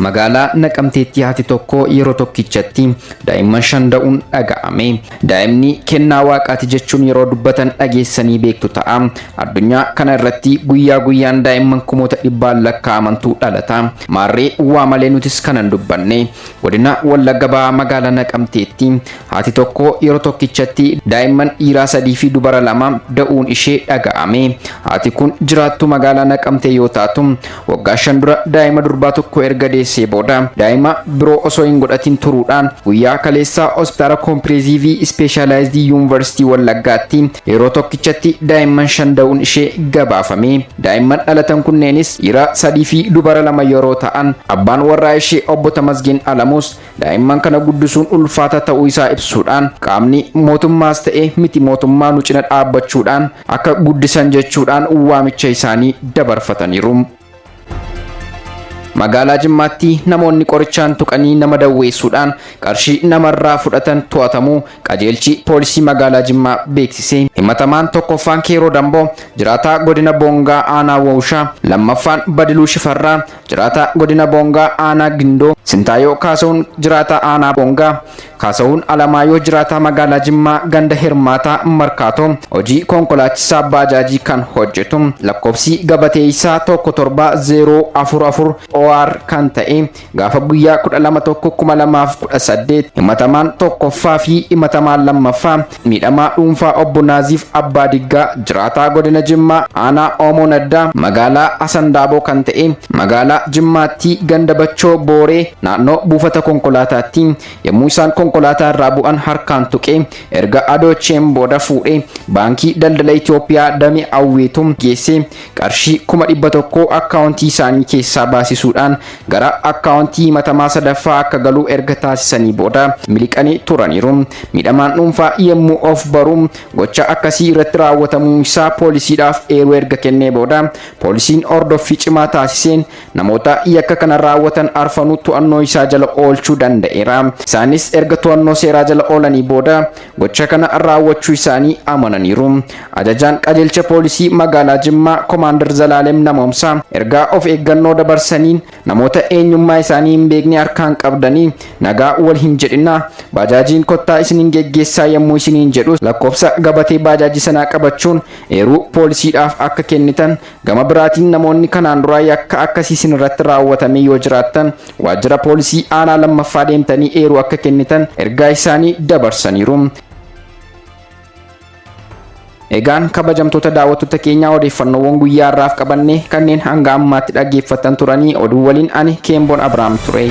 magaalaa Naqamteetti haati tokko yeroo tokkichatti daa'imman 5 da'uun dhaga'ame. Daa'imni kennaa waaqaati jechuun yeroo dubbatan dhageessanii beektu ta'a. Addunyaa kana irratti guyyaa guyyaan daa'imman kumoota dhibbaan lakkaa'amantu dhalata. Maarree waa malee nutis kanan dubbanne. Godina Wallagga Bahaa magaalaa Naqamteetti haati tokko yeroo tokkichatti daa'imman dhiiraa 3 fi dubara 2 da'uun ishee dhaga'ame. Haati kun jiraattu magaalaa Naqamtee yoo taatu waggaa 5 dura daa'ima durbaa tokko erga deessee booda daa'ima biroo osoo hin godhatin turuudhaan guyyaa kaleessaa hospitaala Comprehensive Specialized University Wallaggaatti yeroo tokkichatti daa'imman 5 da'uun ishee gabaafame. Daa'imman dhalatan kunneenis dhiira 3 fi dubara 2 yeroo ta'an abbaan warraa ishee obbo Tamasgeen Alamuus daa'imman kana guddisuun ulfaata ta'uu isaa ibsuudhaan qaamni mootummaas ta'e miti mootummaa nu cina dhaabbachuudhaan akka guddisan jechuudhaan waamicha isaanii dabarfataniiru. Magaalaa Jimmaatti namoonni qorichaan tuqanii nama dawweessuudhaan qarshii namarraa fudhatan to'atamuu qajeelchi poolisii magaalaa Jimmaa beeksise. Himatamaan tokkoffaan Keeroo Damboo jiraataa godina Boongaa Aanaa Wawushaa, lammaffaan Badiluu Shifarraa jiraataa godina Boongaa Aanaa Gindoo, Sintaayoo Kaasa'uun jiraataa Aanaa Boongaa, Kaasa'uun Alamaayoo jiraataa magaalaa Jimmaa ganda Hirmaataa Markaatoo hojii konkolaachisaa baajaajii kan hojjetu. Lakkoofsi gabatee isaa 17044 OR kan ta'e gaafa guyyaa 12/2018 himatamaan tokkoffaa fi himatamaan lammaffaa miidhamaa dhuunfaa obbo Naaziif Abbaa Diggaa jiraataa godina Jimmaa Aanaa Oomoo Naddaa magaalaa Asandaaboo kan ta'e magaalaa Jimmaatti ganda Bachoo Booree naannoo buufata konkolaataatti yommuu isaan konkolaataa irraa bu'an harkaan tuqee erga adoocheen booda fuudhee baankii daldala Itoophiyaa damee Awweetuu geessee qarshii 100,000 akkaawuntii isaanii keessaa baasisuudhaan gara akkaawuntii himatamaa sadaffaa akka galuu erga taasisanii booda miliqanii turaniiru. Miidhamaan dhuunfaa yommuu of baru gocha akkasii irratti raawwatamuu isaa poolisiidhaaf eeruu erga kennee booda poolisiin hordoffii cimaa taasiseen namoota yakka kana raawwatan arfanuu to'annoo isaa jala oolchuu danda'eera. Isaanis erga to'annoo seeraa jala oolanii booda gocha kana raawwachuu isaanii amananiiru. Ajajaan qajeelcha poolisii magaalaa Jimmaa Komaander Zalaalem Namoomsaa ergaa of eeggannoo dabarsaniin namoota eenyummaa isaanii hin beekne harkaan qabdanii nagaa wal hin jedhinaa baajaajiin kottaa isiniin geggeessaa yommuu isiniin jedhu lakkoofsa gabatee baajaajii sanaa qabachuun eeruu poolisiidhaaf akka kennitan. Gama biraatiin namoonni kanaan dura yakka akkasii isin irratti raawwatame yoo jiraattan waajjira poolisii aanaa lammaffaa deemtanii eeruu akka kennitan ergaa isaanii dabarsaniiru. Egaan kabajamtoota daawwattoota keenyaa odeeffannoowwan guyyaa irraaf qabanne kanneen hanga ammaatti dhaggeeffattan turanii oduu waliin ani Keemboon Abrahaam ture.